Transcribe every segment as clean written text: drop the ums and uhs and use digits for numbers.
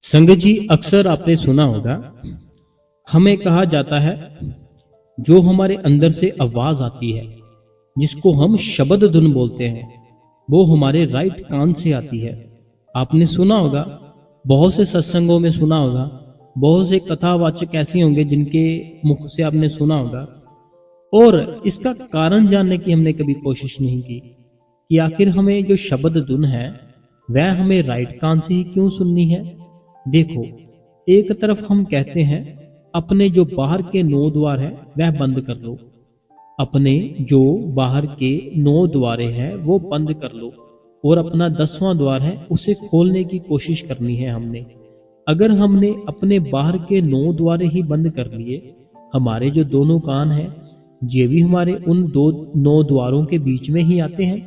संगत जी, अक्सर आपने सुना होगा, हमें कहा जाता है जो हमारे अंदर से आवाज आती है, जिसको हम शब्द धुन बोलते हैं, वो हमारे राइट कान से आती है। आपने सुना होगा, बहुत से सत्संगों में सुना होगा, बहुत से कथावाचक ऐसे होंगे जिनके मुख से आपने सुना होगा। और इसका कारण जानने की हमने कभी कोशिश नहीं की कि आखिर हमें जो शब्द धुन है वह हमें राइट कान से ही क्यों सुननी है। देखो, एक तरफ हम कहते हैं अपने जो बाहर के 9 द्वार है वह बंद कर लो, अपने जो बाहर के 9 द्वारे हैं वो बंद कर लो, और अपना 10वां द्वार है उसे खोलने की कोशिश करनी है हमने। अगर हमने अपने बाहर के 9 द्वारे ही बंद कर लिए, हमारे जो दोनों कान हैं ये भी हमारे उन 9 द्वारों के बीच में ही आते हैं।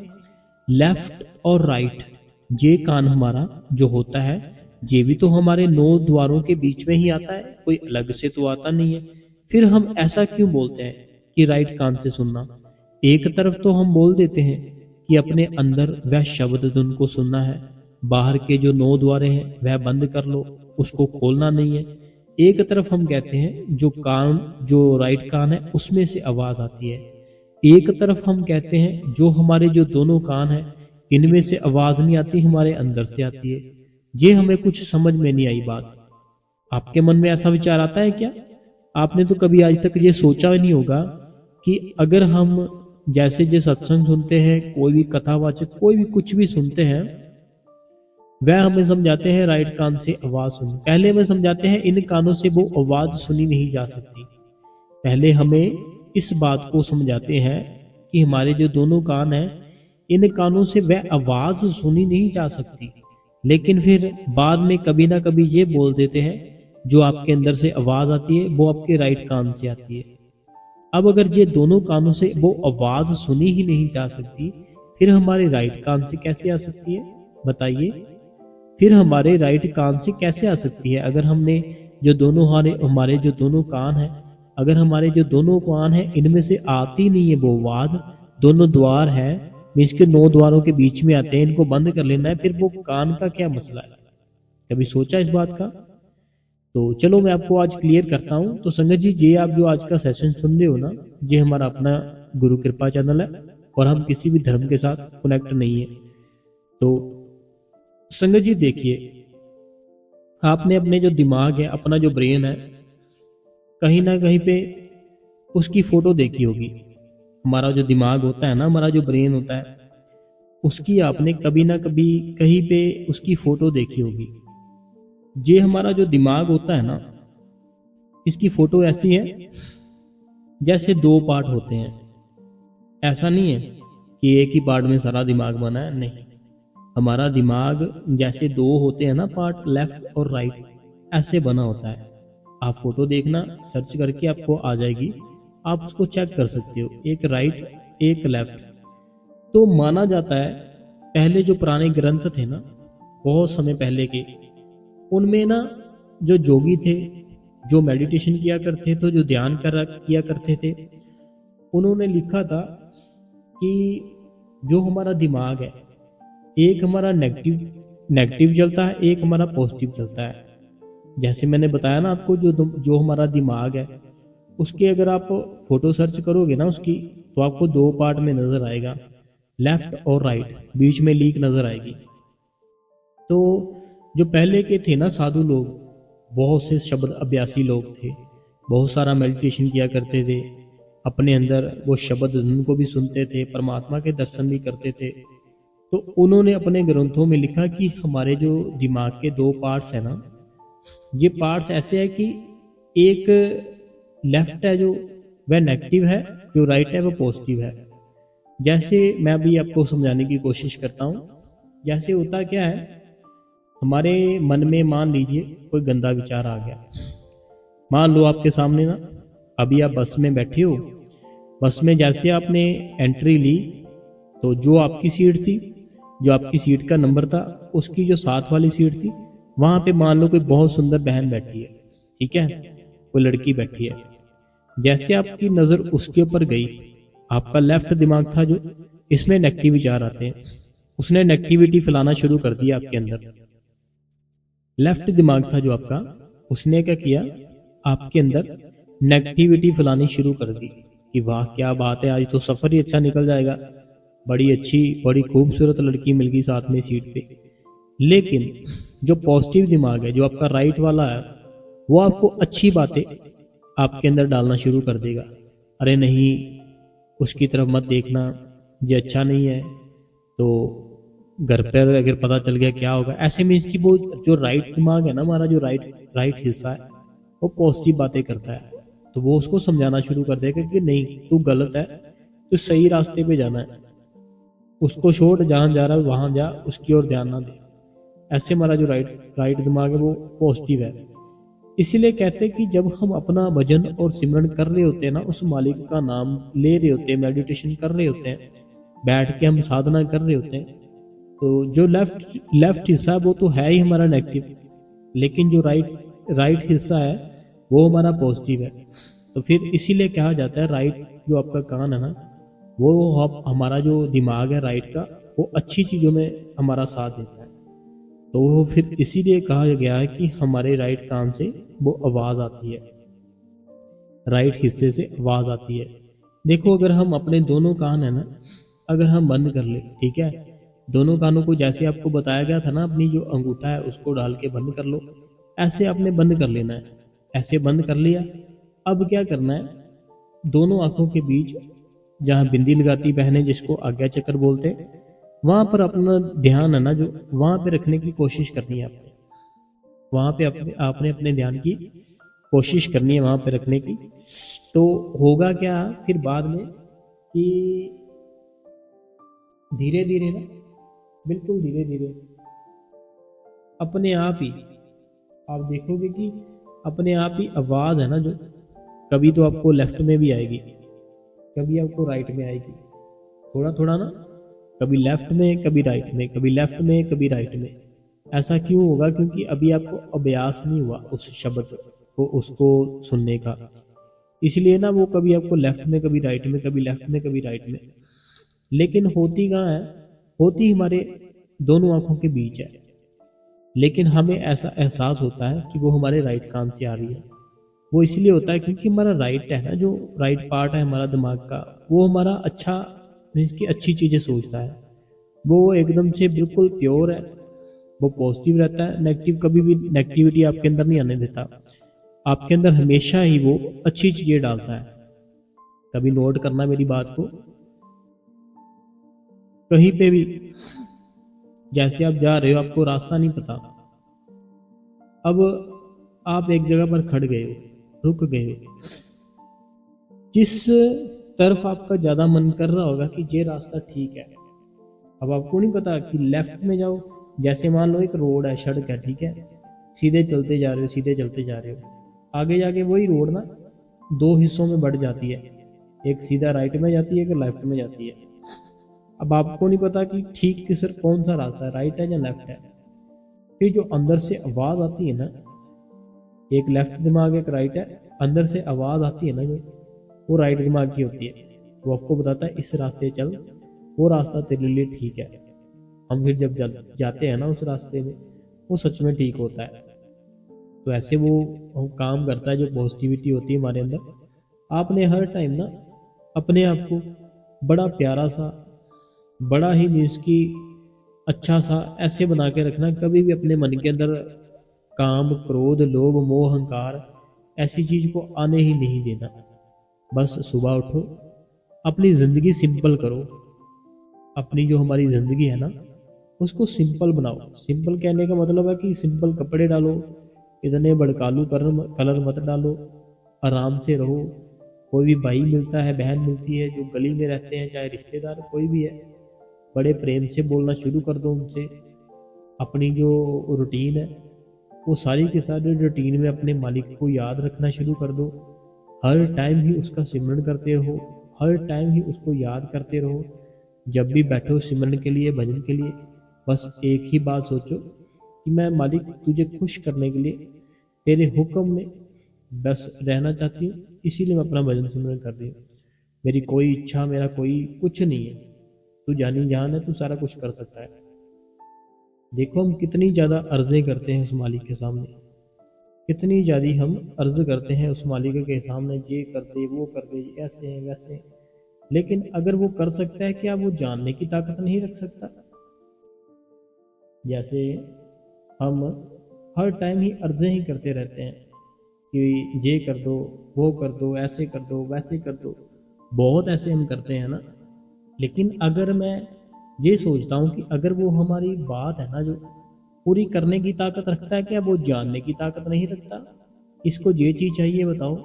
लेफ्ट और राइट ये कान हमारा जो होता है ये भी तो हमारे 9 द्वारों के बीच में ही आता है, कोई अलग से तो आता नहीं है। फिर हम ऐसा क्यों बोलते हैं कि राइट कान से सुनना? एक तरफ तो हम बोल देते हैं कि अपने अंदर वह शब्द धुन को सुनना है, बाहर के जो 9 द्वारे हैं वह बंद कर लो, उसको खोलना नहीं है। एक तरफ हम कहते हैं जो राइट कान है उसमें से आवाज आती है। एक तरफ हम कहते हैं जो हमारे जो दोनों कान है इनमें से आवाज नहीं आती, हमारे अंदर से आती है। ये हमें कुछ समझ में नहीं आई बात। आपके मन में ऐसा विचार आता है क्या? आपने तो कभी आज तक ये सोचा ही नहीं होगा कि अगर हम जैसे सत्संग सुनते हैं, कोई भी कथावाचक कोई भी कुछ भी सुनते हैं, वह हमें समझाते हैं राइट कान से आवाज सुन। पहले हमें समझाते हैं इन कानों से वो आवाज सुनी नहीं जा सकती। पहले हमें इस बात को समझाते हैं कि हमारे जो दोनों कान हैं इन कानों से वह आवाज सुनी नहीं जा सकती, लेकिन फिर बाद में कभी ना कभी ये बोल देते हैं जो आपके अंदर से आवाज आती है वो आपके राइट कान से आती है। अब अगर ये दोनों कानों से वो आवाज सुनी ही नहीं जा सकती, फिर हमारे राइट कान से कैसे आ सकती है? बताइए, फिर हमारे राइट कान से कैसे आ सकती है? अगर हमने जो दोनों हमारे जो दोनों कान है, अगर हमारे जो दोनों कान है इनमें से आती नहीं है वो आवाज, दोनों द्वार है मीन्स के 9 द्वारों के बीच में आते हैं, इनको बंद कर लेना है, फिर वो कान का क्या मसला है? कभी सोचा इस बात का? तो चलो मैं आपको आज क्लियर करता हूं। तो संगत जी, ये आप जो आज का सेशन सुन रहे हो ना, ये हमारा अपना गुरु कृपा चैनल है और हम किसी भी धर्म के साथ कनेक्ट नहीं है। तो संगत जी देखिए, आपने अपने जो दिमाग है, अपना जो ब्रेन है, कहीं ना कहीं पे उसकी फोटो देखी होगी। हमारा जो दिमाग होता है ना, हमारा जो ब्रेन होता है, उसकी आपने कभी ना कभी कहीं पे उसकी फोटो देखी होगी। ये हमारा जो दिमाग होता है ना, इसकी फोटो ऐसी है जैसे 2 पार्ट होते हैं। ऐसा नहीं है कि एक ही पार्ट में सारा दिमाग बना है, नहीं। हमारा दिमाग जैसे 2 होते हैं ना पार्ट, लेफ्ट और राइट, ऐसे बना होता है। आप फोटो देखना, सर्च करके आपको आ जाएगी, आप उसको चेक कर सकते हो, एक राइट एक लेफ्ट। तो माना जाता है पहले जो पुराने ग्रंथ थे ना, बहुत समय पहले के, उनमें ना जो जोगी थे, जो मेडिटेशन किया करते थे, जो ध्यान किया करते थे, उन्होंने लिखा था कि जो हमारा दिमाग है, एक हमारा नेगेटिव चलता है, एक हमारा पॉजिटिव चलता है। जैसे मैंने बताया ना आपको, जो हमारा दिमाग है उसके अगर आप फोटो सर्च करोगे ना उसकी, तो आपको 2 पार्ट में नजर आएगा, लेफ्ट और राइट, बीच में लीक नजर आएगी। तो जो पहले के थे ना साधु लोग, बहुत से शब्द अभ्यासी लोग थे, बहुत सारा मेडिटेशन किया करते थे, अपने अंदर वो शब्द धुन को भी सुनते थे, परमात्मा के दर्शन भी करते थे। तो उन्होंने अपने ग्रंथों में लिखा कि हमारे जो दिमाग के 2 पार्ट्स है ना, ये पार्ट्स ऐसे है कि एक लेफ्ट है जो वह नेगेटिव है, जो राइट है वो पॉजिटिव है। जैसे मैं अभी आपको समझाने की कोशिश करता हूँ। जैसे होता क्या है, हमारे मन में मान लीजिए कोई गंदा विचार आ गया। मान लो आपके सामने ना अभी आप बस में बैठे हो, बस में जैसे आपने एंट्री ली, तो जो आपकी सीट थी, जो आपकी सीट का नंबर था, उसकी जो साथ वाली सीट थी, वहां पे मान लो कोई बहुत सुंदर बहन बैठी है, ठीक है, कोई लड़की बैठी है। जैसे आपकी नजर उसके ऊपर गई, आपका लेफ्ट दिमाग था जो, इसमें नेगेटिव विचार आते हैं, उसने नेगेटिविटी फैलाना शुरू कर दिया आपके अंदर। लेफ्ट दिमाग था जो आपका, उसने क्या किया, आपके अंदर नेगेटिविटी फैलानी शुरू कर दी कि वाह क्या बात है, आज तो सफर ही अच्छा निकल जाएगा, बड़ी अच्छी बड़ी खूबसूरत लड़की मिल गई साथ में सीट पे। लेकिन जो पॉजिटिव दिमाग है, जो आपका राइट वाला है, वो आपको अच्छी बातें आपके अंदर डालना शुरू कर देगा। अरे नहीं, उसकी तरफ मत देखना, ये अच्छा नहीं है, तो घर पर अगर पता चल गया क्या होगा। ऐसे में इसकी वो जो राइट दिमाग है ना हमारा, जो राइट राइट हिस्सा है, वो पॉजिटिव बातें करता है, तो वो उसको समझाना शुरू कर देगा कि नहीं तू गलत है, तू सही रास्ते पे जाना है, उसको छोड़, जहां जा रहा है वहां जा, उसकी ओर ध्यान ना दे। ऐसे हमारा जो राइट दिमाग है वो पॉजिटिव है। इसीलिए कहते हैं कि जब हम अपना भजन और सिमरन कर रहे होते हैं ना, उस मालिक का नाम ले रहे होते हैं, मेडिटेशन कर रहे होते हैं, बैठ के हम साधना कर रहे होते हैं, तो जो लेफ्ट हिस्सा वो तो है ही हमारा नेगेटिव, लेकिन जो राइट हिस्सा है वो हमारा पॉजिटिव है। तो फिर इसीलिए कहा जाता है राइट जो आपका कान है ना, वो हमारा जो दिमाग है राइट का, वो अच्छी चीजों में हमारा साथ देता है। तो वो फिर इसीलिए कहा गया है कि हमारे राइट कान से वो आवाज आती है, राइट हिस्से से आवाज आती है। देखो अगर हम अपने दोनों कान है ना, अगर हम बंद कर ले, ठीक है, दोनों कानों को जैसे आपको बताया गया था ना, अपनी जो अंगूठा है उसको डाल के बंद कर लो, ऐसे आपने बंद कर लेना है। ऐसे बंद कर लिया। अब क्या करना है, दोनों आंखों के बीच जहां बिंदी लगाती बहनें, जिसको आज्ञा चक्र बोलते हैं, वहां पर अपना ध्यान है ना जो, वहां पे रखने की कोशिश करनी है आपने। वहां पे आपने अपने ध्यान की कोशिश करनी है वहां पे रखने की। तो होगा क्या फिर बाद में कि धीरे धीरे ना, बिल्कुल धीरे धीरे अपने आप ही आप देखोगे कि अपने आप ही आवाज है ना जो, कभी तो आपको लेफ्ट में भी आएगी, कभी आपको राइट में आएगी, थोड़ा थोड़ा ना, कभी लेफ्ट में कभी राइट में, कभी लेफ्ट में कभी राइट में। ऐसा क्यों होगा? क्योंकि अभी आपको अभ्यास नहीं हुआ उस शब्द को, उसको सुनने का। इसलिए ना वो कभी आपको लेफ्ट में कभी राइट में, कभी लेफ्ट में कभी राइट में, लेकिन होती कहाँ है, होती हमारे दोनों आंखों के बीच है। लेकिन हमें ऐसा एहसास होता है कि वो हमारे राइट कान से आ रही है। वो इसलिए होता है क्योंकि हमारा राइट है ना, जो राइट पार्ट है हमारा दिमाग का, वो हमारा अच्छा, मीन्स की अच्छी चीजें सोचता है, वो एकदम से बिल्कुल प्योर है, वो पॉजिटिव रहता है, नेगेटिव कभी भी नेगेटिविटी आपके अंदर नहीं आने देता। आपके अंदर हमेशा ही वो अच्छी चीजें डालता है। कभी नोट करना मेरी बात को, कहीं पे भी जैसे आप जा रहे हो, आपको रास्ता नहीं पता, अब आप एक जगह पर खड़ गए हो, रुक गए हो, जिस तरफ आपका ज्यादा मन कर रहा होगा कि ये रास्ता ठीक है, अब आपको नहीं पता कि लेफ्ट में जाओ। जैसे मान लो एक रोड है, सड़क है, ठीक है, सीधे चलते जा रहे हो, सीधे चलते जा रहे हो, आगे जाके वही रोड ना दो हिस्सों में बढ़ जाती है, एक सीधा राइट में जाती है, एक लेफ्ट में जाती है। अब आपको नहीं पता कि ठीक किस कौन सा रास्ता है, राइट है या लेफ्ट है। फिर जो अंदर से आवाज आती है ना, एक लेफ्ट दिमाग एक राइट है, अंदर से आवाज आती है ना जो, वो राइट दिमाग की होती है। वो आपको बताता है इस रास्ते चल, वो रास्ता तेरे लिए ठीक है। हम फिर जब जाते हैं ना उस रास्ते में, वो सच में ठीक होता है। तो ऐसे वो काम करता है, जो पॉजिटिविटी होती है हमारे अंदर। आपने हर टाइम ना अपने आप को बड़ा प्यारा सा, बड़ा ही मीन्स की अच्छा सा ऐसे बना के रखना, कभी भी अपने मन के अंदर काम, क्रोध, लोभ, मोह, अहंकार ऐसी चीज को आने ही नहीं देना। बस सुबह उठो, अपनी जिंदगी सिंपल करो, अपनी जो हमारी जिंदगी है ना उसको सिंपल बनाओ। सिंपल कहने का मतलब है कि सिंपल कपड़े डालो, इतने भड़कालू कलर मत डालो, आराम से रहो। कोई भी भाई मिलता है, बहन मिलती है जो गली में रहते हैं, चाहे रिश्तेदार कोई भी है, बड़े प्रेम से बोलना शुरू कर दो उनसे। अपनी जो रूटीन है वो सारी के सारी रूटीन में अपने मालिक को याद रखना शुरू कर दो। हर टाइम ही उसका सिमरन करते रहो, हर टाइम ही उसको याद करते रहो। जब भी बैठो सिमरन के लिए, भजन के लिए, बस एक ही बात सोचो कि मैं मालिक तुझे खुश करने के लिए तेरे हुक्म में बस रहना चाहती हूँ, इसीलिए मैं अपना भजन सिमरन कर रही हूँ। मेरी कोई इच्छा, मेरा कोई कुछ नहीं है, तू जानी जान है, तू सारा कुछ कर सकता है। देखो हम कितनी ज़्यादा अर्ज़ें करते हैं उस मालिक के सामने, कितनी ज़्यादा हम अर्ज़ करते हैं उस मालिक के सामने, ये कर दे वो कर दे, ऐसे है वैसे है। लेकिन अगर वो कर सकता है, क्या वो जानने की ताकत नहीं रख सकता? जैसे हम हर टाइम ही अर्ज़ें ही करते रहते हैं कि ये कर दो, वो कर दो, ऐसे कर दो, वैसे कर दो, बहुत ऐसे हम करते हैं ना। लेकिन अगर मैं ये सोचता हूँ कि अगर वो हमारी बात है ना जो पूरी करने की ताकत रखता है, क्या वो जानने की ताकत नहीं रखता? इसको ये चीज़ चाहिए बताओ,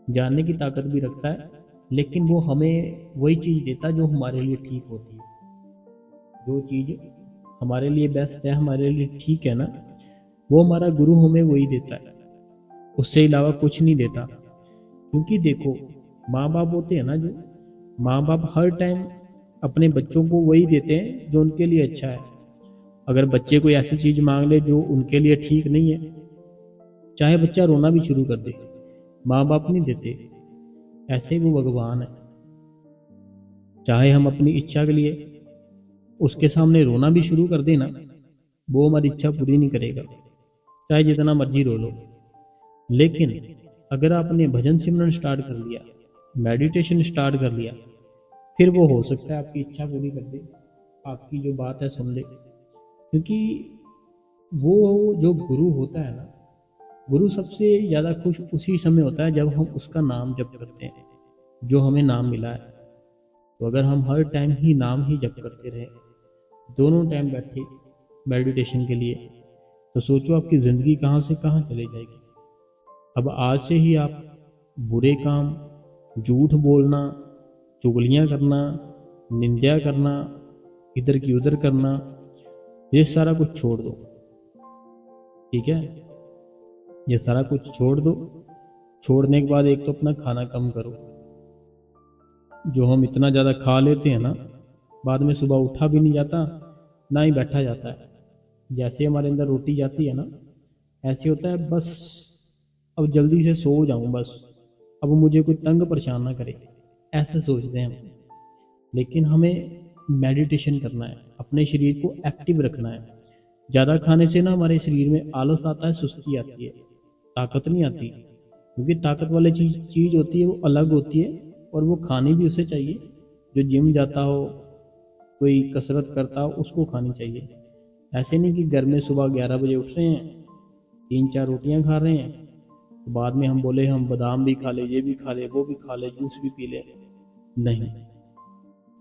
जानने की ताकत भी रखता है, लेकिन वो हमें वही चीज़ देता है जो हमारे लिए ठीक होती है। जो चीज़ हमारे लिए बेस्ट है, हमारे लिए ठीक है ना, वो हमारा गुरु हमें वही देता है, उससे अलावा कुछ नहीं देता। क्योंकि देखो, माँ बाप होते हैं ना जो, माँ बाप हर टाइम अपने बच्चों को वही देते हैं जो उनके लिए अच्छा है। अगर बच्चे कोई ऐसी चीज़ मांग ले जो उनके लिए ठीक नहीं है, चाहे बच्चा रोना भी शुरू कर दे, माँ बाप नहीं देते, ऐसे ही वो भगवान है। चाहे हम अपनी इच्छा के लिए उसके सामने रोना भी शुरू कर देना, वो हमारी इच्छा पूरी नहीं करेगा, चाहे जितना मर्जी रो लो। लेकिन अगर आपने भजन सिमरन स्टार्ट कर लिया, मेडिटेशन स्टार्ट कर लिया, फिर वो हो सकता है आपकी इच्छा पूरी कर दे, आपकी जो बात है सुन ले। क्योंकि वो जो गुरु होता है ना, गुरु सबसे ज़्यादा खुश उसी समय होता है जब हम उसका नाम जप करते हैं, जो हमें नाम मिला है। तो अगर हम हर टाइम ही नाम ही जप करते रहे, दोनों टाइम बैठे मेडिटेशन के लिए, तो सोचो आपकी ज़िंदगी कहाँ से कहाँ चली जाएगी। अब आज से ही आप बुरे काम, झूठ बोलना, चुगलियाँ करना, निंदा करना, इधर की उधर करना, ये सारा कुछ छोड़ दो। ठीक है, ये सारा कुछ छोड़ दो। छोड़ने के बाद एक तो अपना खाना कम करो। जो हम इतना ज़्यादा खा लेते हैं ना, बाद में सुबह उठा भी नहीं जाता, ना ही बैठा जाता है। जैसे हमारे अंदर रोटी जाती है ना, ऐसे होता है बस अब जल्दी से सो जाऊं, बस अब मुझे कोई तंग परेशान ना करे, ऐसे सोचते हैं हम। लेकिन हमें मेडिटेशन करना है, अपने शरीर को एक्टिव रखना है। ज़्यादा खाने से ना हमारे शरीर में आलस आता है, सुस्ती आती है, ताकत नहीं आती। क्योंकि ताकत वाली चीज़ होती है वो अलग होती है, और वो खानी भी उसे चाहिए। जो जिम जाता हो, कोई कसरत करता हो, उसको खानी चाहिए। ऐसे नहीं कि घर में सुबह 11 बजे उठ रहे हैं, 3-4 रोटियां खा रहे हैं, तो बाद में हम बोले हम बादाम भी खा ले, ये भी खा ले, वो भी खा ले, जूस भी पी ले। नहीं,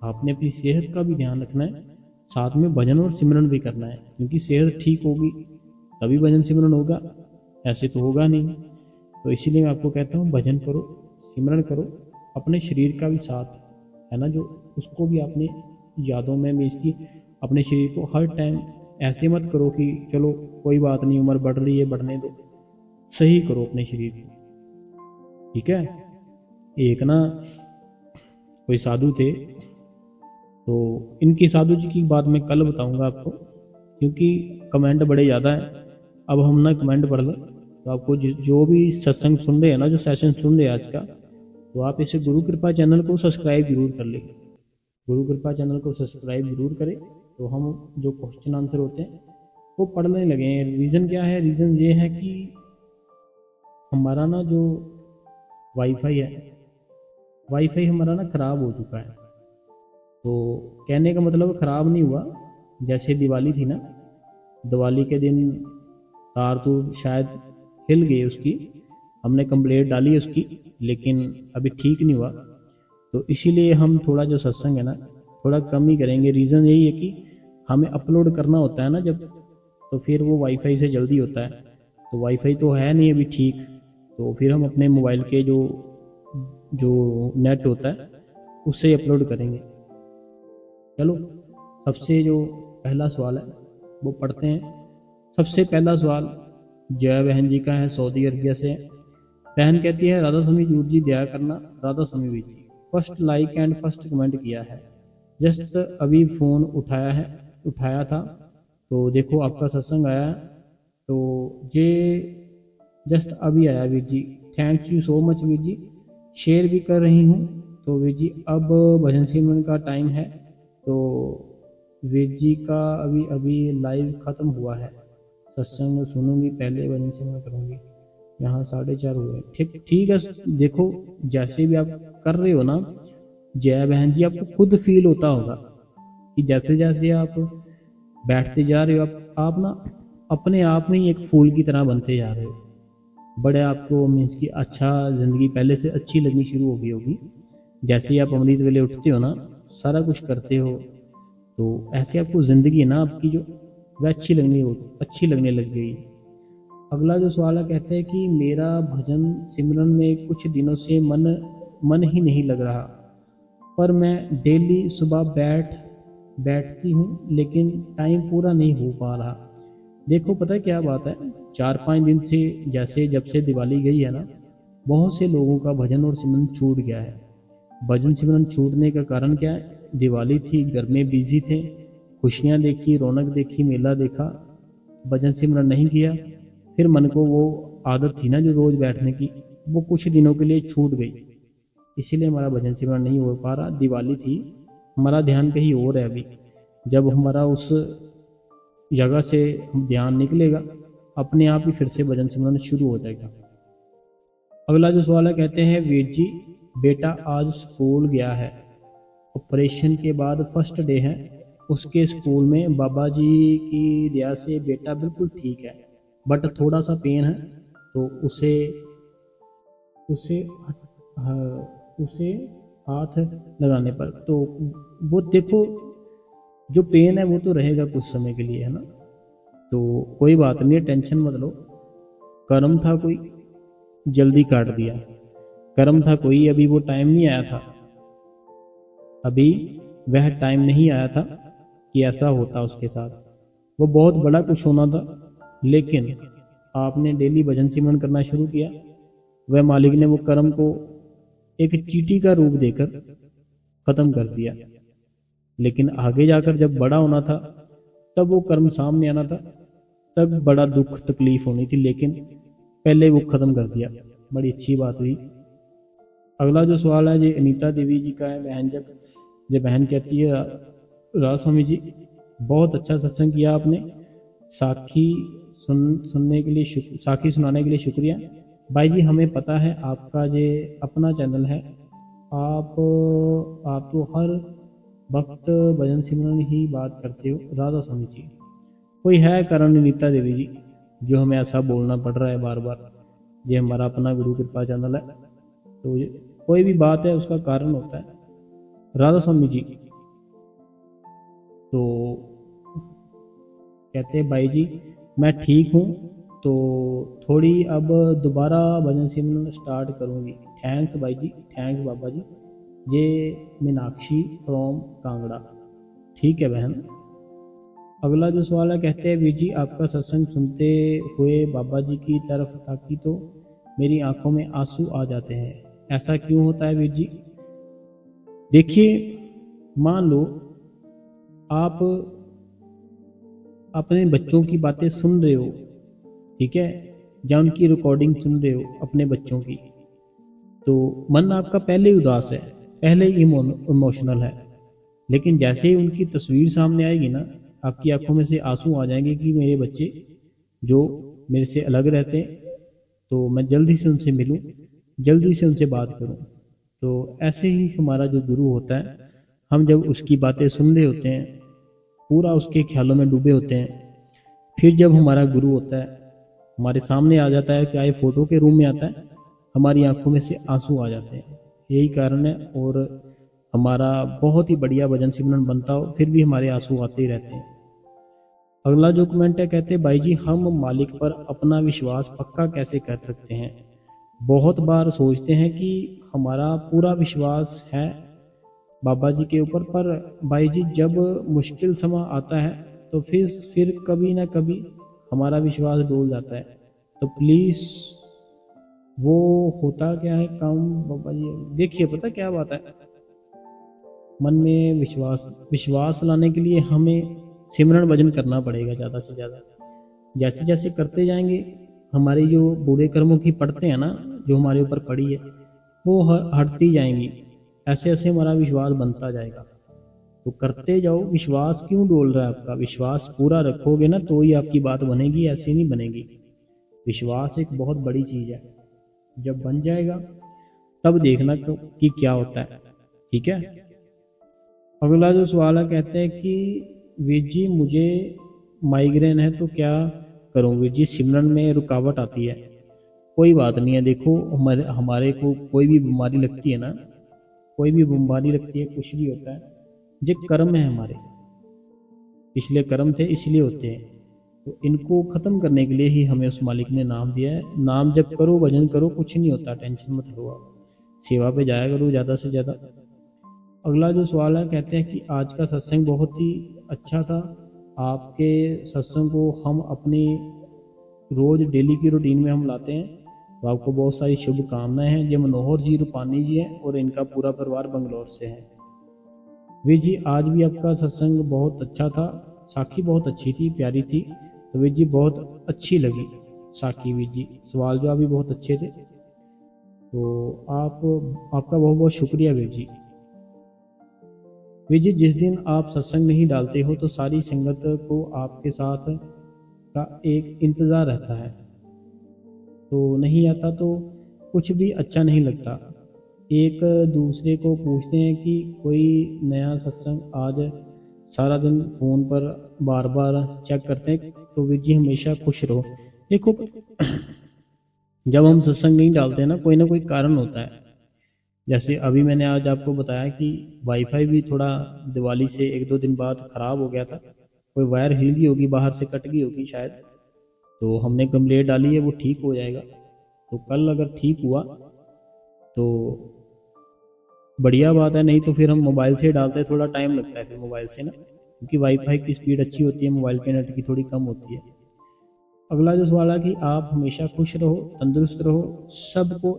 आपने अपनी सेहत का भी ध्यान रखना है, साथ में भजन और सिमरन भी करना है। क्योंकि सेहत ठीक होगी तभी भजन सिमरन होगा, ऐसे तो होगा नहीं। तो इसीलिए मैं आपको कहता हूँ भजन करो, सिमरन करो, अपने शरीर का भी साथ है ना जो, उसको भी अपने यादों में मीन्स की अपने शरीर को हर टाइम ऐसे मत करो कि चलो कोई बात नहीं, उम्र बढ़ रही है, बढ़ने दो। सही करो अपने शरीर को। ठीक है, एक ना कोई साधु थे, तो इनकी साधु जी की बात मैं कल बताऊंगा आपको, क्योंकि कमेंट बड़े ज़्यादा हैं। अब हम ना कमेंट पढ़ लें, तो आपको जो भी सत्संग सुन रहे हैं ना, जो सेशन सुन रहे हैं आज का, तो आप इसे गुरु कृपा चैनल को सब्सक्राइब जरूर कर लें। गुरु कृपा चैनल को सब्सक्राइब जरूर करें, तो हम जो क्वेश्चन आंसर होते हैं वो पढ़ने लगे। रीज़न क्या है? रीज़न ये है कि हमारा ना जो वाईफाई है, वाईफाई हमारा ना ख़राब हो चुका है। तो कहने का मतलब ख़राब नहीं हुआ, जैसे दिवाली थी ना, दिवाली के दिन तार तो शायद हिल गई उसकी, हमने कंप्लेंट डाली उसकी, लेकिन अभी ठीक नहीं हुआ। तो इसीलिए हम थोड़ा जो सत्संग है ना थोड़ा कम ही करेंगे। रीज़न यही है कि हमें अपलोड करना होता है ना जब, तो फिर वो वाईफाई से जल्दी होता है। तो वाईफाई तो है नहीं अभी ठीक, तो फिर हम अपने मोबाइल के जो नेट होता है उससे अपलोड करेंगे। चलो, सबसे जो पहला सवाल है वो पढ़ते हैं। सबसे पहला सवाल जय बहन जी का है, सऊदी अरबिया से। बहन कहती है, राधा स्वामी जूर जी दया करना, Radha Swami Veer ji first like and first comment किया है, जस्ट अभी फ़ोन उठाया था, तो देखो आपका सत्संग आया, तो ये जस्ट अभी आया Veer ji, thanks you so much Veer ji. Share भी कर रही हूँ। तो वीर जी अब भजन सिमरन का टाइम है, तो वेद जी का अभी अभी लाइव ख़त्म हुआ है, सत्संग सुनूंगी, पहले भजन सिमरन करूंगी। यहाँ 4:30 हुए। ठीक ठीक है। देखो जैसे भी आप कर रहे हो ना जया बहन जी, आपको खुद फील होता होगा कि जैसे जैसे आप बैठते जा रहे हो आप ना अपने आप में ही एक फूल की तरह बनते जा रहे हो। बड़े आपको मीन्स की अच्छा ज़िंदगी पहले से अच्छी लगनी शुरू हो गई होगी। जैसे ही आप अमृत वेले उठते हो ना, सारा कुछ करते हो, तो ऐसे आपको ज़िंदगी है ना आपकी जो वह अच्छी लगने लग गई। अगला जो सवाल है, कहते हैं कि मेरा भजन सिमरन में कुछ दिनों से मन ही नहीं लग रहा, पर मैं डेली सुबह बैठती हूँ लेकिन टाइम पूरा नहीं हो पा रहा। देखो पता है क्या बात है, 4-5 दिन से जैसे जब से दिवाली गई है ना, बहुत से लोगों का भजन और सिमरन छूट गया है। भजन सिमरन छूटने का कारण क्या है? दिवाली थी, घर में बिजी थे, खुशियाँ देखी, रौनक देखी, मेला देखा, भजन सिमरन नहीं किया। फिर मन को वो आदत थी ना जो रोज बैठने की, वो कुछ दिनों के लिए छूट गई, इसीलिए हमारा भजन सिमरन नहीं हो पा रहा। दिवाली थी, हमारा ध्यान कहीं और है अभी। जब हमारा उस जगह से ध्यान निकलेगा, अपने आप ही फिर से भजन सिमरन शुरू हो जाएगा। अगला जो सवाल है, कहते हैं वीर जी बेटा आज स्कूल गया है, ऑपरेशन के बाद फर्स्ट डे है, उसके स्कूल में बाबा जी की दया से बेटा बिल्कुल ठीक है, बट थोड़ा सा पेन है, तो उसे उसे उसे हाथ लगाने पर तो वो देखो जो पेन है वो तो रहेगा कुछ समय के लिए, है ना। तो कोई बात नहीं है, टेंशन मत लो। कर्म था कोई, जल्दी काट दिया। कर्म था कोई, अभी वो टाइम नहीं आया था, अभी वह टाइम नहीं आया था कि ऐसा होता उसके साथ। वो बहुत बड़ा कुछ होना था, लेकिन आपने डेली भजन सिमरन करना शुरू किया, वह मालिक ने वो कर्म को एक चींटी का रूप देकर खत्म कर दिया। लेकिन आगे जाकर जब बड़ा होना था, तब वो कर्म सामने आना था, तब बड़ा दुख तकलीफ होनी थी, लेकिन पहले वो खत्म कर दिया। बड़ी अच्छी बात हुई। अगला जो सवाल है, ये अनीता देवी जी का है। बहन कहती है राज स्वामी जी बहुत अच्छा सत्संग किया आपने, साखी सुनाने के लिए शुक्रिया। भाई जी हमें पता है आपका ये अपना चैनल है, आप तो हर वक्त भजन सिमरन ही बात करते हो। राधा स्वामी जी कोई है कारण अनीता देवी जी जो हमें ऐसा बोलना पड़ रहा है बार बार? ये हमारा अपना गुरु कृपा चैनल है, तो कोई भी बात है उसका कारण होता है। राधा स्वामी जी तो कहते हैं भाई जी मैं ठीक हूँ, तो थोड़ी अब दोबारा भजन सिमरन स्टार्ट करूँगी। थैंक्स भाई जी, थैंक्स बाबा जी। ये मीनाक्षी फ्रॉम कांगड़ा। ठीक है बहन। अगला जो सवाल है, कहते हैं वीर जी आपका सत्संग सुनते हुए बाबा जी की तरफ ताकी तो मेरी आंखों में आंसू आ जाते हैं, ऐसा क्यों होता है वीर जी? देखिए मान लो आप अपने बच्चों की बातें सुन रहे हो, ठीक है, या उनकी रिकॉर्डिंग सुन रहे हो अपने बच्चों की, तो मन आपका पहले ही उदास है, पहले ही इमोशनल है। लेकिन जैसे ही उनकी तस्वीर सामने आएगी ना, आपकी आंखों में से आंसू आ जाएंगे कि मेरे बच्चे जो मेरे से अलग रहते हैं, तो मैं जल्दी से उनसे मिलूं, जल्दी से उनसे बात करूं। तो ऐसे ही हमारा जो गुरु होता है, हम जब उसकी बातें सुन रहे होते हैं, पूरा उसके ख्यालों में डूबे होते हैं, फिर जब हमारा गुरु होता है हमारे सामने आ जाता है, चाहे फोटो के रूम में आता है, हमारी आंखों में से आंसू आ जाते हैं। यही कारण है। और हमारा बहुत ही बढ़िया भजन सिमरन बनता हो, फिर भी हमारे आंसू आते ही रहते हैं। अगला जो कमेंट है, कहते हैं भाई जी हम मालिक पर अपना विश्वास पक्का कैसे कर सकते हैं? बहुत बार सोचते हैं कि हमारा पूरा विश्वास है बाबा जी के ऊपर, पर भाई जी जब मुश्किल समय आता है तो फिर कभी ना कभी हमारा विश्वास डोल जाता है। तो प्लीज़ वो होता क्या है काम बाबा जी, देखिए पता क्या बात है, मन में विश्वास लाने के लिए हमें सिमरन भजन करना पड़ेगा ज़्यादा से ज़्यादा। जैसे जैसे करते जाएंगे, हमारी जो बुरे कर्मों की पड़ते हैं ना, जो हमारे ऊपर पड़ी है, वो हटती जाएंगी, ऐसे ऐसे हमारा विश्वास बनता जाएगा। तो करते जाओ। विश्वास क्यों डोल रहा है आपका? विश्वास पूरा रखोगे ना तो ही आपकी बात बनेगी, ऐसे नहीं बनेगी। विश्वास एक बहुत बड़ी चीज है, जब बन जाएगा तब देखना कि क्या होता है। ठीक है। अगला जो सवाल है, कहते हैं कि वीर जी मुझे माइग्रेन है तो क्या करूं? वीर जी सिमरन में रुकावट आती है। कोई बात नहीं है, देखो हमारे हमारे को कोई भी बीमारी लगती है ना, कोई भी बीमारी लगती है, कुछ भी होता है, ये कर्म है हमारे, पिछले कर्म थे इसलिए होते हैं। तो इनको खत्म करने के लिए ही हमें उस मालिक ने नाम दिया है। नाम जप करो, भजन करो, कुछ नहीं होता, टेंशन मत लो, आप सेवा पे जाया करो ज़्यादा से ज़्यादा। अगला जो सवाल है, कहते हैं कि आज का सत्संग बहुत ही अच्छा था। आपके सत्संग को हम अपनी रोज डेली की रूटीन में हम लाते हैं, तो आपको बहुत सारी शुभकामनाएं हैं। ये मनोहर जी रूपानी जी हैं और इनका पूरा परिवार बंगलौर से है। वीर जी आज भी आपका सत्संग बहुत अच्छा था, साखी बहुत अच्छी थी, प्यारी थी। तो वीर जी बहुत अच्छी लगी साखी। वीर जी सवाल जवाब भी बहुत अच्छे थे। तो आपका बहुत बहुत शुक्रिया वीर जी। वीर जी जिस दिन आप सत्संग नहीं डालते हो तो सारी संगत को आपके साथ का एक इंतज़ार रहता है, तो नहीं आता तो कुछ भी अच्छा नहीं लगता। एक दूसरे को पूछते हैं कि कोई नया सत्संग, आज सारा दिन फ़ोन पर बार बार चेक करते हैं। तो वीर जी हमेशा खुश रहो। देखो जब हम सत्संग नहीं डालते ना कोई कारण होता है। जैसे अभी मैंने आज आपको बताया कि वाईफाई भी थोड़ा दिवाली से 1-2 दिन बाद ख़राब हो गया था, कोई वायर हिल गई होगी, बाहर से कट गई होगी शायद, तो हमने कंप्लेंट डाली है, वो ठीक हो जाएगा। तो कल अगर ठीक हुआ तो बढ़िया बात है, नहीं तो फिर हम मोबाइल से डालते हैं, थोड़ा टाइम लगता है फिर मोबाइल से ना, क्योंकि वाईफाई की स्पीड अच्छी होती है, मोबाइल के नेट की थोड़ी कम होती है। अगला जो सवाल है कि आप हमेशा खुश रहो, तंदुरुस्त रहो, सबको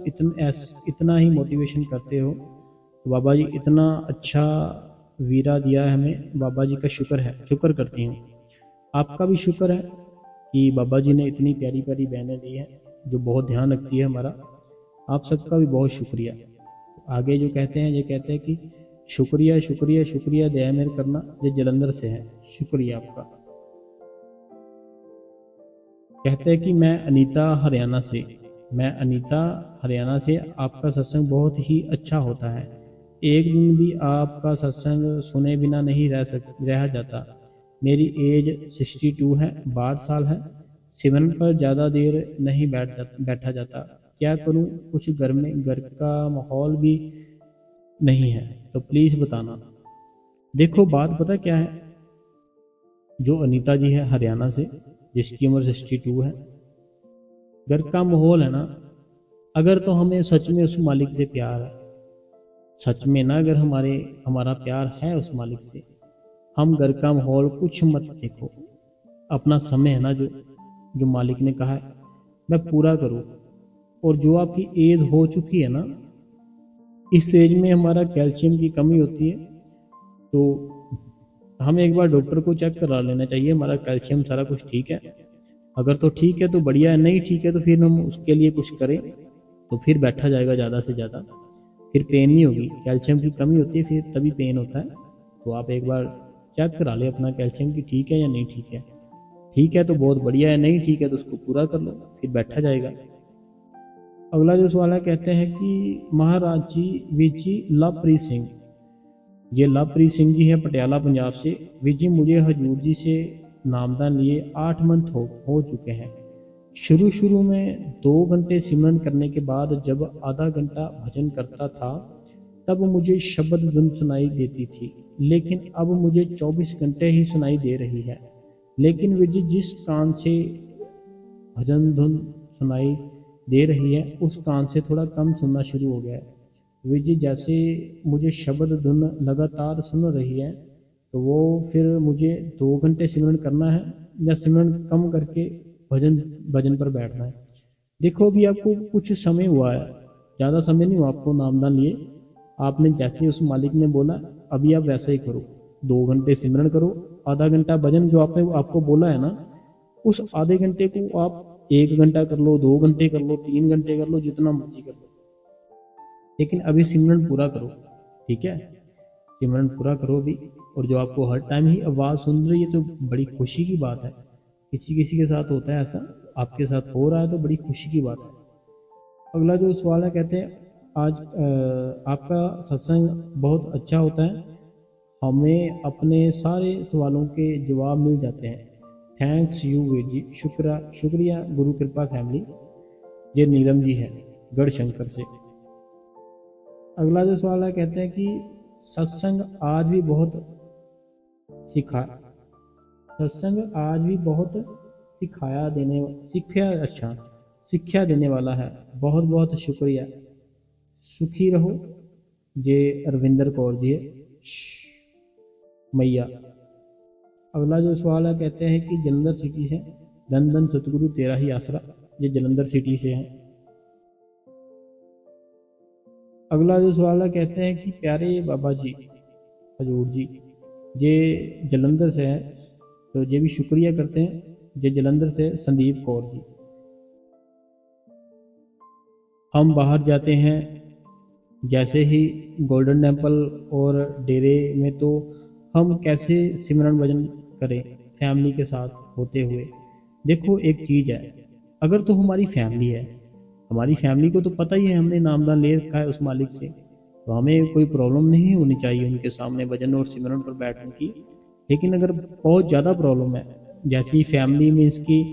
इतना ही मोटिवेशन करते हो। तो बाबा जी इतना अच्छा वीरा दिया है हमें, बाबा जी का शुक्र है, शुक्र करती हूँ। आपका भी शुक्र है कि बाबा जी ने इतनी प्यारी प्यारी बहनें दी हैं जो बहुत ध्यान रखती है हमारा। आप सबका भी बहुत शुक्रिया। आगे जो कहते हैं, ये कहते हैं कि शुक्रिया शुक्रिया शुक्रिया, दया मेर करना। ये जलंधर से है, शुक्रिया आपका। कहते हैं कि मैं अनीता हरियाणा से, आपका सत्संग बहुत ही अच्छा होता है। एक दिन भी आपका सत्संग सुने बिना नहीं रह जाता। मेरी एज 62 है, 62 साल है। सिमरन पर ज़्यादा देर नहीं बैठा जाता। क्या करूं? कुछ घर का माहौल भी नहीं है, तो प्लीज़ बताना। देखो बात पता क्या है, जो अनीता जी है हरियाणा से, जिसकी उम्र 62 है, घर का माहौल है ना, अगर तो हमें सच में उस मालिक से प्यार है, सच में ना, अगर हमारा प्यार है उस मालिक से, हम घर का माहौल कुछ मत देखो। अपना समय है ना, जो मालिक ने कहा है मैं पूरा करूँ। और जो आपकी एज हो चुकी है ना, इस एज में हमारा कैल्शियम की कमी होती है, तो हमें एक बार डॉक्टर को चेक करा लेना चाहिए, हमारा कैल्शियम सारा कुछ ठीक है। अगर तो ठीक है तो बढ़िया है, नहीं ठीक है तो फिर हम उसके लिए कुछ करें, तो फिर बैठा जाएगा ज़्यादा से ज़्यादा, फिर पेन नहीं होगी। कैल्शियम की कमी होती है फिर तभी पेन होता है। तो आप एक बार चेक करा ले अपना कैल्शियम की ठीक है या नहीं ठीक है। ठीक है तो बहुत बढ़िया है, नहीं ठीक है तो उसको पूरा कर लो, फिर बैठा जाएगा। अगला जो सवाल है, कहते हैं कि महाराज जी विजी लवप्रीत सिंह, ये लवप्रीत सिंह जी है पटियाला पंजाब से। विजी मुझे हजूर जी से नामदान लिए 8 मंथ हो चुके हैं। शुरू में 2 घंटे सिमरन करने के बाद जब आधा घंटा भजन करता था तब मुझे शब्द धुन सुनाई देती थी, लेकिन अब मुझे 24 घंटे ही सुनाई दे रही है। लेकिन विजी जिस कान से भजन धुन सुनाई दे रही है उस कान से थोड़ा कम सुनना शुरू हो गया है। विजी जैसे मुझे शब्द धुन लगातार सुन रही है, तो वो फिर मुझे 2 घंटे सिमरन करना है या सिमरन कम करके भजन पर बैठना है। देखो अभी आपको कुछ समय हुआ है, ज़्यादा समय नहीं हुआ आपको नामदान लिए। आपने जैसे उस मालिक ने बोला अभी आप वैसा ही करो, 2 घंटे सिमरन करो, आधा घंटा भजन जो आपने आपको बोला है ना, उस आधे घंटे को आप 1 घंटा कर लो, 2 घंटे कर लो, 3 घंटे कर लो, जितना मर्जी कर लो, लेकिन अभी सिमरन पूरा करो। ठीक है, सिमरन पूरा करो भी। और जो आपको हर टाइम ही आवाज़ सुन रही है तो बड़ी खुशी की बात है। किसी किसी के साथ होता है ऐसा, आपके साथ हो रहा है तो बड़ी खुशी की बात है। अगला जो सवाल है, कहते हैं आज आपका सत्संग बहुत अच्छा होता है, हमें अपने सारे सवालों के जवाब मिल जाते हैं। थैंक्स यू वीर जी, शुक्रिया गुरु कृपा फैमिली। ये नीलम जी है गढ़शंकर से। अगला जो सवाल है, कहते हैं कि सत्संग आज भी बहुत सिखा सत्संग आज भी बहुत शिक्षा देने वाला है। बहुत बहुत शुक्रिया, सुखी रहो। जे रविंदर कौर जी है मैया। अगला जो सवाल है, कहते हैं कि जलंधर सिटी से, धन धन सतगुरु तेरा ही आसरा। ये जलंधर सिटी से हैं। अगला जो सवाल है, कहते हैं कि प्यारे बाबा जी हजूर जी, ये जलंधर से है, तो ये भी शुक्रिया करते हैं। ये जलंधर से संदीप कौर जी। हम बाहर जाते हैं जैसे ही गोल्डन टेम्पल और डेरे में, तो हम कैसे सिमरन भजन करें फैमिली के साथ होते हुए। देखो एक चीज़ है, अगर तो हमारी फैमिली है, हमारी फैमिली को तो पता ही है हमने नामदान ले रखा है उस मालिक से, तो हमें कोई प्रॉब्लम नहीं होनी चाहिए उनके सामने भजन और सिमरन पर बैठने की। लेकिन अगर बहुत ज़्यादा प्रॉब्लम है, जैसी फैमिली में इसकी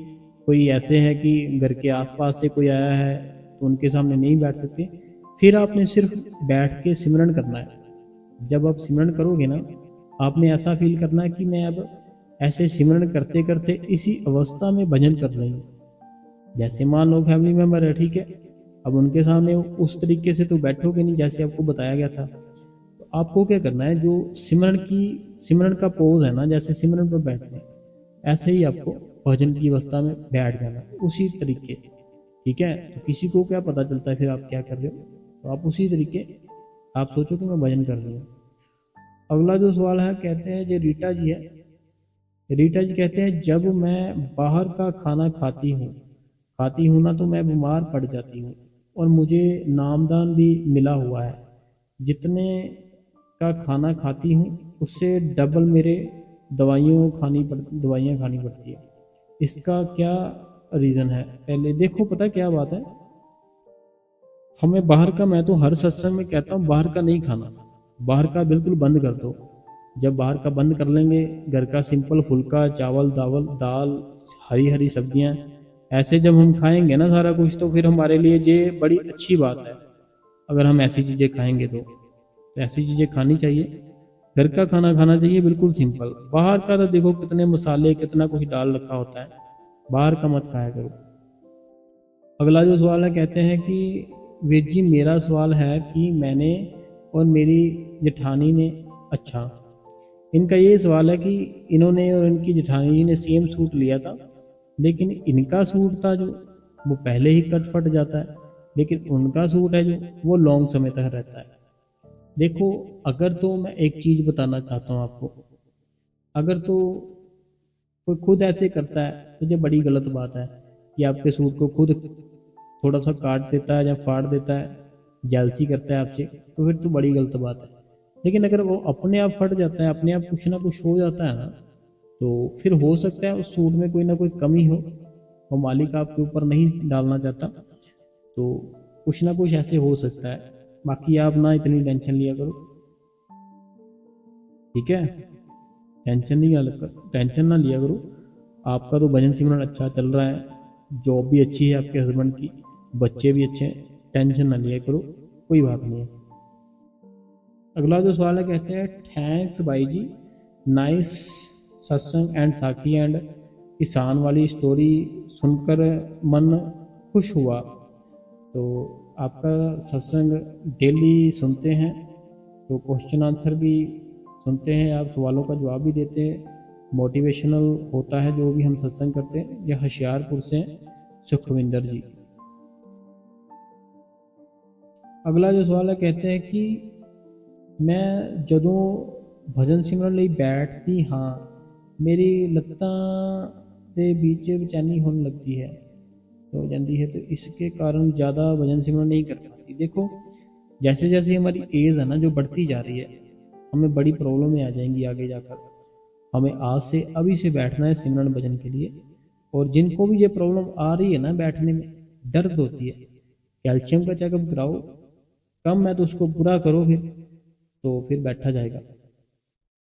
कोई ऐसे है कि घर के आसपास से कोई आया है तो उनके सामने नहीं बैठ सकते, फिर आपने सिर्फ बैठ के सिमरन करना है। जब आप सिमरन करोगे ना, आपने ऐसा फील करना है कि मैं अब ऐसे सिमरन करते करते इसी अवस्था में भजन कर रही हूँ। जैसे मान लो फैमिली मेम्बर है, ठीक है, अब उनके सामने उस तरीके से तो बैठोगे नहीं जैसे आपको बताया गया था। तो आपको क्या करना है, जो सिमरन का पोज है ना, जैसे सिमरन पर बैठते हैं, ऐसे ही आपको भजन की अवस्था में बैठ जाना उसी तरीके। ठीक है, तो किसी को क्या पता चलता है फिर आप क्या कर रहे हो, तो आप उसी तरीके आप सोचो कि मैं भजन कर रही हूँ। अगला जो सवाल है, कहते हैं जो रीटा जी है, रीटा जी कहते हैं जब मैं बाहर का खाना खाती हूँ ना, तो मैं बीमार पड़ जाती हूँ और मुझे नामदान भी मिला हुआ है। जितने का खाना खाती हूँ उससे डबल मेरे दवाइयाँ खानी पड़ती है। इसका क्या रीज़न है? पहले देखो, पता क्या बात है, हमें बाहर का, मैं तो हर सत्संग में कहता हूँ बाहर का नहीं खाना, बाहर का बिल्कुल बंद कर दो। जब बाहर का बंद कर लेंगे, घर का सिंपल फुल्का चावल दाल हरी हरी सब्जियां ऐसे जब हम खाएंगे ना सारा कुछ, तो फिर हमारे लिए ये बड़ी अच्छी बात है। अगर हम ऐसी चीज़ें खाएंगे तो ऐसी चीज़ें खानी चाहिए, घर का खाना खाना चाहिए बिल्कुल सिंपल। बाहर का तो देखो कितने मसाले कितना कुछ डाल रखा होता है, बाहर का मत खाया करो। अगला जो सवाल है, कहते हैं कि वीर जी मेरा सवाल है कि मैंने और मेरी जेठानी ने, अच्छा इनका ये सवाल है कि इन्होंने और इनकी जेठानी जी ने सेम सूट लिया था, लेकिन इनका सूट था जो वो पहले ही कट फट जाता है, लेकिन उनका सूट है जो वो लॉन्ग समय तक रहता है। देखो, अगर तो मैं एक चीज़ बताना चाहता हूँ आपको, अगर तो कोई खुद ऐसे करता है तो ये बड़ी गलत बात है कि आपके सूट को खुद थोड़ा सा काट देता है या फाड़ देता है, जेलसी करता है आपसे, तो फिर तो बड़ी गलत बात है। लेकिन अगर वो अपने आप फट जाता है, अपने आप कुछ ना कुछ हो जाता है ना, तो फिर हो सकता है उस सूट में कोई ना कोई कमी हो, वो मालिक आपके ऊपर नहीं डालना चाहता, तो कुछ ना कुछ ऐसे हो सकता है। बाकी आप ना इतनी टेंशन लिया करो, ठीक है, टेंशन ना लिया करो। आपका तो भजन सिमरन अच्छा चल रहा है, जॉब भी अच्छी है आपके हस्बैंड की, बच्चे भी अच्छे हैं, टेंशन ना लिया करो, कोई बात नहीं है। अगला जो सवाल है, कहते हैं थैंक्स भाई जी, नाइस सत्संग एंड साखी एंड किसान वाली स्टोरी सुनकर मन खुश हुआ। तो आपका सत्संग डेली सुनते हैं, तो क्वेश्चन आंसर भी सुनते हैं, आप सवालों का जवाब भी देते हैं, मोटिवेशनल होता है जो भी हम सत्संग करते हैं। यह होशियारपुर से सुखविंदर जी। अगला जो सवाल है, कहते हैं कि मैं जदों भजन सिमरन ਲਈ बैठती हाँ, मेरी लत्तां ਦੇ बीच बेचैनी होने लगती है, हो जाती है, तो इसके कारण ज़्यादा भजन सिमरन नहीं कर पाती। देखो, जैसे जैसे हमारी एज है ना जो बढ़ती जा रही है, हमें बड़ी प्रॉब्लम आ जाएंगी आगे जाकर। हमें आज से अभी से बैठना है सिमरन भजन के लिए। और जिनको भी ये प्रॉब्लम आ रही है ना, बैठने में दर्द होती है, कैल्शियम का चेकअप कराओ, कम है तो उसको पूरा करो, फिर बैठा जाएगा।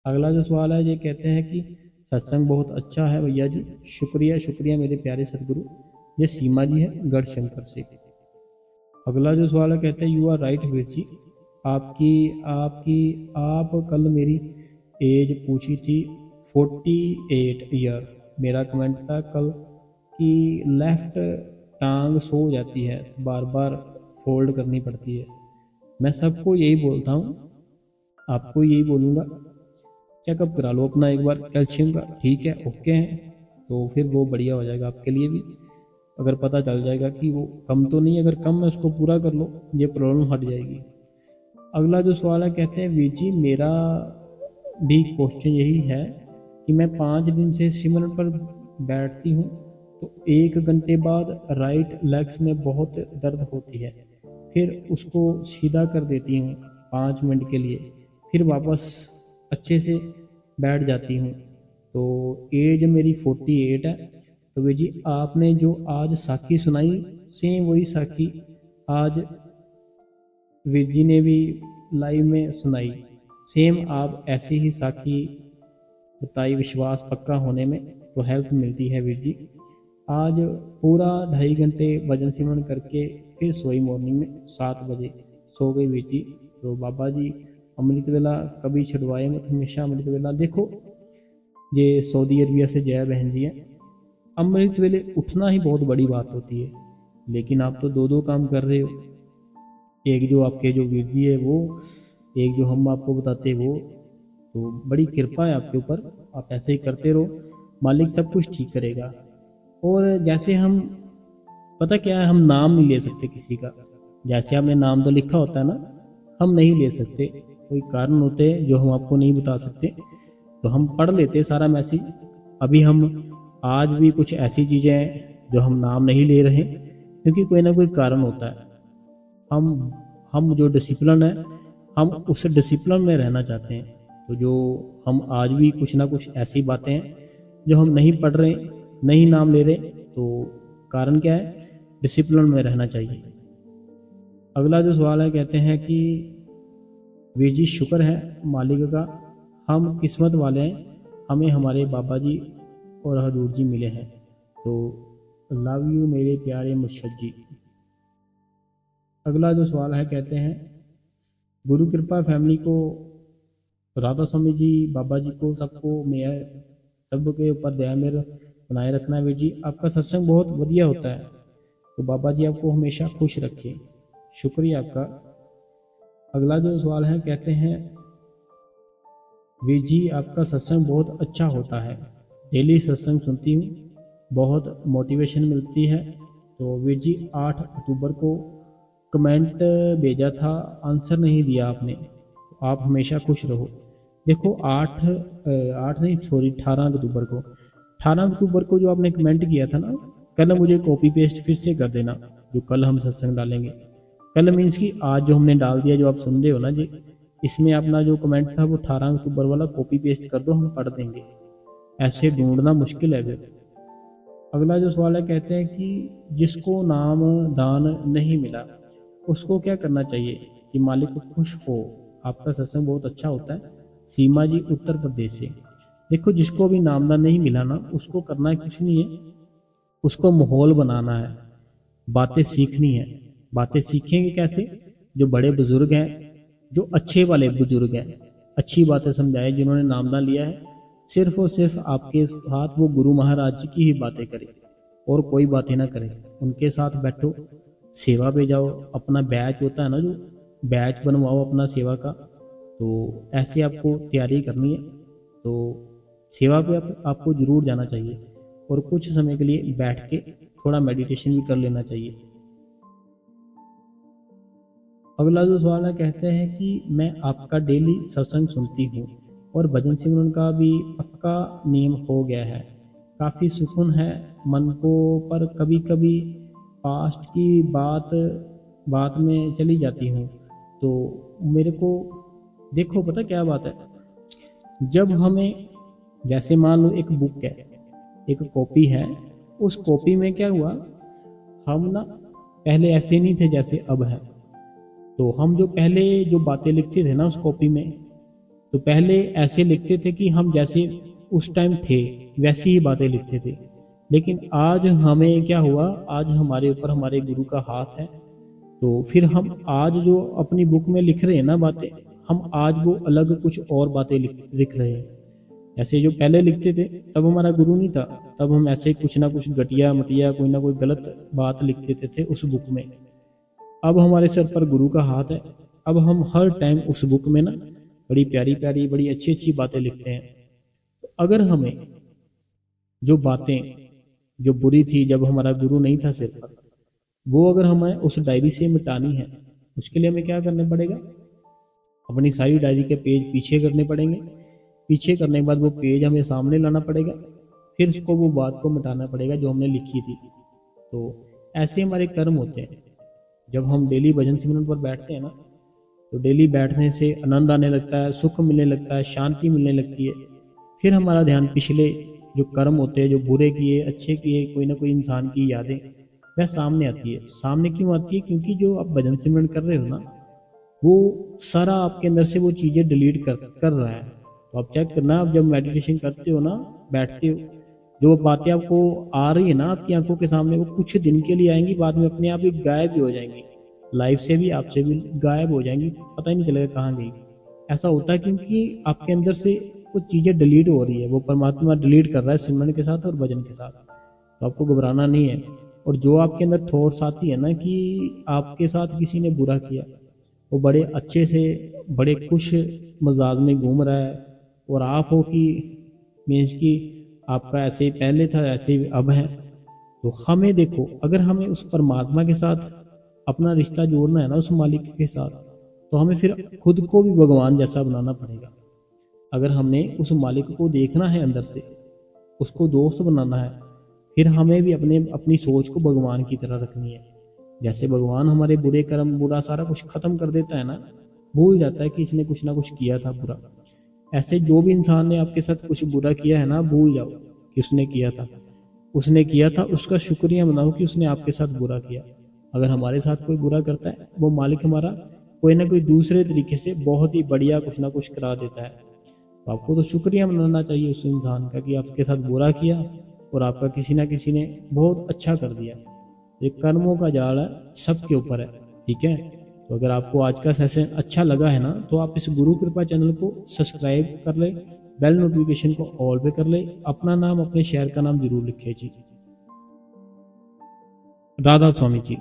अगला जो सवाल है, ये कहते हैं कि सत्संग बहुत अच्छा है भैया जी, शुक्रिया शुक्रिया मेरे प्यारे सदगुरु। ये सीमा जी है गढ़शंकर से। अगला जो सवाल है, कहते हैं you are right Veer ji, आपकी आपकी आप कल मेरी एज पूछी थी 48 ईयर। मेरा कमेंट था कल कि लेफ्ट टांग सो जाती है, बार बार फोल्ड करनी पड़ती है। मैं सबको यही बोलता हूँ, आपको यही बोलूँगा, चेकअप करा लो अपना एक बार कैल्शियम का, ठीक है, ओके है, तो फिर वो बढ़िया हो जाएगा आपके लिए भी। अगर पता चल जाएगा कि वो कम तो नहीं, अगर कम है उसको पूरा कर लो, ये प्रॉब्लम हट जाएगी। अगला जो सवाल है, कहते हैं वीर जी मेरा भी क्वेश्चन यही है कि मैं 5 दिन से सिमरन पर बैठती हूँ तो 1 घंटे बाद राइट लेग्स में बहुत दर्द होती है, फिर उसको सीधा कर देती हूँ 5 मिनट के लिए, फिर वापस अच्छे से बैठ जाती हूँ। तो एज मेरी 48 है। तो वीर जी आपने जो आज साखी सुनाई, सेम वही साखी आज वीर जी ने भी लाइव में सुनाई। सेम आप ऐसे ही साखी बताई, विश्वास पक्का होने में तो हेल्प मिलती है वीर जी। आज पूरा 2.5 घंटे भजन सिमरन करके फिर सोई मॉर्निंग में 7 बजे सो गई वीर जी। तो बाबा जी अमृत वेला कभी छुड़वाए मत, हमेशा अमृत वेला। देखो ये सऊदी अरबिया से जया बहन जी हैं, अमृत वेले उठना ही बहुत बड़ी बात होती है, लेकिन आप तो 2 काम कर रहे हो, एक जो आपके जो वीर जी है वो, एक जो हम आपको बताते वो। तो बड़ी कृपा है आपके ऊपर, आप ऐसे ही करते रहो, मालिक सब कुछ ठीक करेगा। और जैसे हम, पता क्या है, हम नाम नहीं ले सकते किसी का, जैसे आपने नाम तो लिखा होता है ना, हम नहीं ले सकते, कोई कारण होते हैं जो हम आपको नहीं बता सकते। तो हम पढ़ लेते सारा मैसेज। अभी हम आज भी कुछ ऐसी चीज़ें हैं जो हम नाम नहीं ले रहे, क्योंकि कोई ना कोई कारण होता है। हम जो डिसिप्लिन है, हम उस डिसिप्लिन में रहना चाहते हैं। तो जो हम आज भी कुछ ना कुछ ऐसी बातें हैं जो हम नहीं पढ़ रहे, नहीं नाम ले रहे, तो कारण क्या है, डिसिप्लिन में रहना चाहिए। अगला जो सवाल है, कहते हैं कि वीर जी शुक्र है मालिक का, हम किस्मत वाले हैं, हमें हमारे बाबा जी और हजूर जी मिले हैं। तो लव यू मेरे प्यारे मुर्शद जी। अगला जो सवाल है, कहते हैं गुरु कृपा फैमिली को, राधा स्वामी जी, बाबा जी को, सबको मेयर, सबके ऊपर दया मेर बनाए रखना है वीर जी। आपका सत्संग बहुत बढ़िया होता है, तो बाबा जी आपको हमेशा खुश रखें, शुक्रिया आपका। अगला जो सवाल है, कहते हैं वीर जी आपका सत्संग बहुत अच्छा होता है, डेली सत्संग सुनती हूँ, बहुत मोटिवेशन मिलती है। तो वीर जी 8 अक्टूबर को कमेंट भेजा था, आंसर नहीं दिया आपने, तो आप हमेशा खुश रहो। देखो 8 नहीं, सॉरी 18 अक्टूबर को, 18 अक्टूबर को जो आपने कमेंट किया था ना, कल मुझे कॉपी पेस्ट फिर से कर देना, जो कल हम सत्संग डालेंगे। कल मीन्स कि आज जो हमने डाल दिया, जो आप सुन रहे हो ना जी, इसमें अपना जो कमेंट था वो 18 अक्टूबर वाला कॉपी पेस्ट कर दो, हम पढ़ देंगे, ऐसे ढूंढना मुश्किल है फिर। अगला जो सवाल है, कहते हैं कि जिसको नाम दान नहीं मिला उसको क्या करना चाहिए कि मालिक को खुश हो। आपका सत्संग बहुत अच्छा होता है, सीमा जी उत्तर प्रदेश से। देखो जिसको भी नामदान नहीं मिला ना, उसको करना कुछ नहीं है, उसको माहौल बनाना है, बातें सीखनी है। बातें सीखेंगे कैसे, जो बड़े बुजुर्ग हैं, जो अच्छे वाले बुजुर्ग हैं, अच्छी बातें समझाए, जिन्होंने नामदान लिया है, सिर्फ और सिर्फ आपके साथ वो गुरु महाराज जी की ही बातें करें और कोई बातें ना करें। उनके साथ बैठो, सेवा पे जाओ, अपना बैच होता है ना, जो बैच बनवाओ अपना सेवा का। तो ऐसे आपको तैयारी करनी है, तो सेवा पे आपको जरूर जाना चाहिए और कुछ समय के लिए बैठ के थोड़ा मेडिटेशन भी कर लेना चाहिए। अगला जो सवाल है, कहते हैं कि मैं आपका डेली सत्संग सुनती हूँ और भजन सिमरन का भी पक्का नियम हो गया है, काफ़ी सुकून है मन को, पर कभी कभी पास्ट की बात में चली जाती हूँ। तो मेरे को देखो पता क्या बात है, जब हमें, जैसे मान लो एक बुक है, एक कॉपी है, उस कॉपी में क्या हुआ, हम ना पहले ऐसे नहीं थे जैसे अब है। तो हम जो पहले जो बातें लिखते थे ना उस कॉपी में, तो पहले ऐसे लिखते थे कि हम जैसे उस टाइम थे वैसी ही बातें लिखते थे। लेकिन आज हमें क्या हुआ, आज हमारे ऊपर हमारे गुरु का हाथ है। तो फिर हम आज जो अपनी बुक में लिख रहे हैं ना बातें, हम आज वो अलग कुछ और बातें लिख रहे हैं। ऐसे जो पहले लिखते थे तब हमारा गुरु नहीं था, तब हम ऐसे कुछ ना कुछ घटिया मटिया कोई ना कोई गलत बात लिख देते थे उस बुक में। अब हमारे सर पर गुरु का हाथ है, अब हम हर टाइम उस बुक में ना बड़ी प्यारी प्यारी बड़ी अच्छी अच्छी बातें लिखते हैं। तो अगर हमें जो बातें जो बुरी थी जब हमारा गुरु नहीं था सिर पर, वो अगर हमें उस डायरी से मिटानी है, उसके लिए हमें क्या करना पड़ेगा, अपनी सारी डायरी के पेज पीछे करने पड़ेंगे। पीछे करने के बाद वो पेज हमें सामने लाना पड़ेगा, फिर उसको वो बात को मिटाना पड़ेगा जो हमने लिखी थी। तो ऐसे हमारे कर्म होते हैं। जब हम डेली भजन सिमरन पर बैठते हैं ना, तो डेली बैठने से आनंद आने लगता है, सुख मिलने लगता है, शांति मिलने लगती है। फिर हमारा ध्यान पिछले जो कर्म होते हैं, जो बुरे किए अच्छे किए कोई ना कोई इंसान की यादें, वह सामने आती है। सामने क्यों आती है, क्योंकि जो आप भजन सिमरन कर रहे हो ना, वो सारा आपके अंदर से वो चीज़ें डिलीट कर रहा है। तो आप चेक करना, आप जब मेडिटेशन करते हो ना, बैठते हो, जो बातें आपको आ रही है ना आपकी आंखों के सामने, वो कुछ दिन के लिए आएंगी, बाद में अपने आप ही गायब भी हो जाएंगी, लाइफ से भी आपसे भी गायब हो जाएंगी, पता ही नहीं चलेगा कहाँ गई। ऐसा होता है क्योंकि आपके अंदर से कुछ चीज़ें डिलीट हो रही है, वो परमात्मा डिलीट कर रहा है सिमरन के साथ और भजन के साथ। तो आपको घबराना नहीं है। और जो आपके अंदर थॉट्स आती है ना कि आपके साथ किसी ने बुरा किया, वो बड़े अच्छे से बड़े खुश मजाज में घूम रहा है, और आप हो कि मीन्स कि आपका ऐसे ही पहले था ऐसे ही अब है। तो हमें देखो, अगर हमें उस परमात्मा के साथ अपना रिश्ता जोड़ना है ना, उस मालिक के साथ, तो हमें फिर खुद को भी भगवान जैसा बनाना पड़ेगा। अगर हमने उस मालिक को देखना है अंदर से, उसको दोस्त बनाना है, फिर हमें भी अपनी सोच को भगवान की तरह रखनी है। जैसे भगवान हमारे बुरे कर्म बुरा सारा कुछ खत्म कर देता है ना, भूल जाता है कि इसने कुछ ना कुछ किया था बुरा। ऐसे जो भी इंसान ने आपके साथ कुछ बुरा किया है ना, भूल जाओ कि उसने किया था, उसका शुक्रिया मनाओ कि उसने आपके साथ बुरा किया। अगर हमारे साथ कोई बुरा करता है, वो मालिक हमारा कोई ना कोई दूसरे तरीके से बहुत ही बढ़िया कुछ ना कुछ करा देता है। तो आपको तो शुक्रिया मनाना चाहिए उस इंसान का कि आपके साथ बुरा किया और आपका किसी ना किसी ने बहुत अच्छा कर दिया। ये कर्मों का जाल है, सबके ऊपर है। ठीक है, तो अगर आपको आज का सेशन अच्छा लगा है ना, तो आप इस गुरु कृपा चैनल को सब्सक्राइब कर ले, बेल नोटिफिकेशन को ऑल पे कर ले, अपना नाम अपने शहर का नाम जरूर लिखे जी। राधा स्वामी जी।